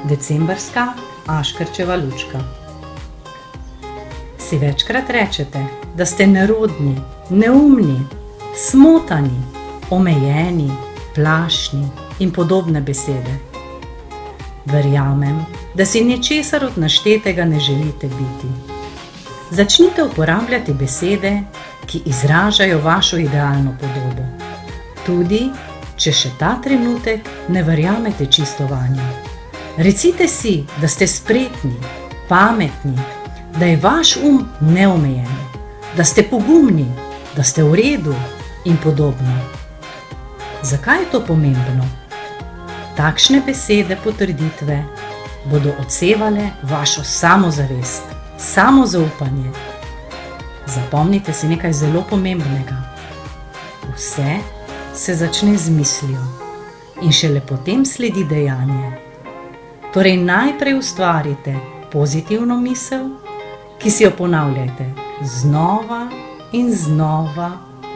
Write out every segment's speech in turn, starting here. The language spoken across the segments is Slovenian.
Decembrska Aškerčeva lučka. Si večkrat rečete, da ste nerodni, neumni, smotani, omejeni, plašni in podobne besede. Verjamem, da si ničesar od naštetega ne želite biti. Začnite uporabljati besede, ki izražajo vašo idealno podobo. Tudi, če še ta trenutek ne verjamete čisto vanjo. Recite si, da ste spretni, pametni, da je vaš neomejen, da ste pogumni, da ste v redu in podobno. Zakaj je to pomembno? Takšne besede potrditve bodo odsevale vašo samozavest, samozaupanje. Zapomnite si nekaj zelo pomembnega. Vse se začne z mislijo in šele potem sledi dejanje. Torej najprej ustvarite pozitivno misel, ki si jo ponavljajte znova in znova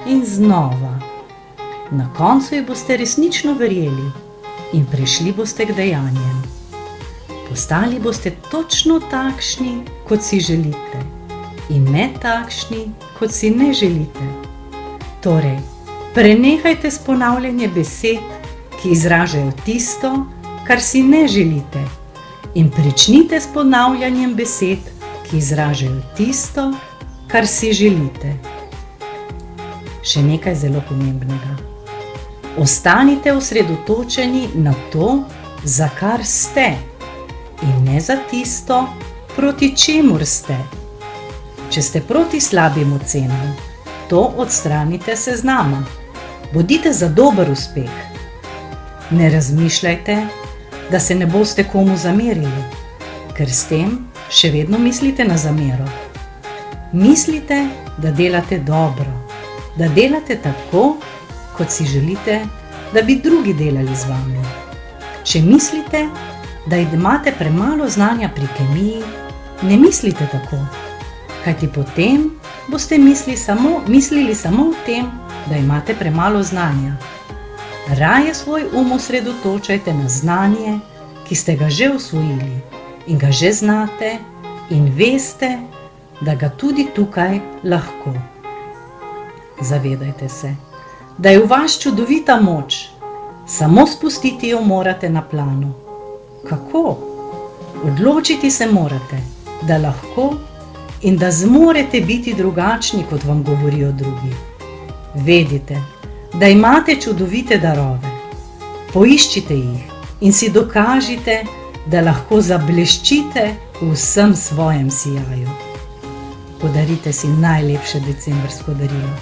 in znova. Na koncu ji boste resnično verjeli in prišli boste k dejanjem. Postali boste točno takšni, kot si želite, in ne takšni, kot si ne želite. Torej, prenehajte s ponavljanjem besed, ki izražajo tisto, kar si ne želite, in pričnite s ponavljanjem besed, ki izražajo tisto, kar si želite. Še nekaj zelo pomembnega. Ostanite osredotočeni na to, za kar ste, in ne za tisto, proti čemur ste. Če ste proti slabim ocenam, to odstranite s seznama. Bodite za dober uspeh. Ne razmišljajte, da se ne boste komu zamerili, ker s tem še vedno mislite na zamero. Mislite, da delate dobro, da delate tako, kot si želite, da bi drugi delali z vami. Če mislite, da imate premalo znanja pri kemiji, ne mislite tako, kajti potem boste mislili samo o tem, da imate premalo znanja. Raje svoj osredotočajte na znanje, ki ste ga že osvojili in ga že znate in veste, da ga tudi tukaj lahko. Zavedajte se, da je v vas čudovita moč, samo spustiti jo morate na plano. Kako? Odločiti se morate, da lahko in da zmorete biti drugačni, kot vam govorijo drugi. Vedite, da imate čudovite darove. Poiščite jih in si dokažite, da lahko zableščite v vsem svojem sijaju. Podarite si najlepše decembrsko darilo.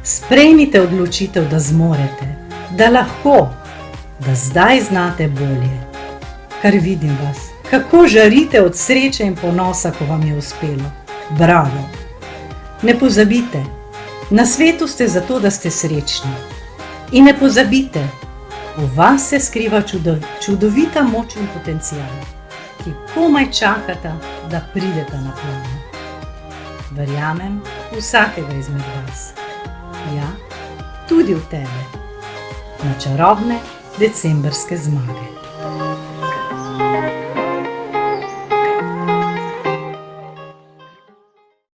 Sprejmite odločitev, da zmorete, da lahko, da zdaj znate bolje. Kar vidim vas, kako žarite od sreče in ponosa, ko vam je uspelo. Bravo! Ne pozabite, na svetu ste zato, da ste srečni. In ne pozabite, v vas se skriva čudovita moč in potencial, ki komaj čakata, da prideta na plano. Verjamem vsakega izmed vas. Ja, tudi v tebe. Na čarobne decembrske zmage.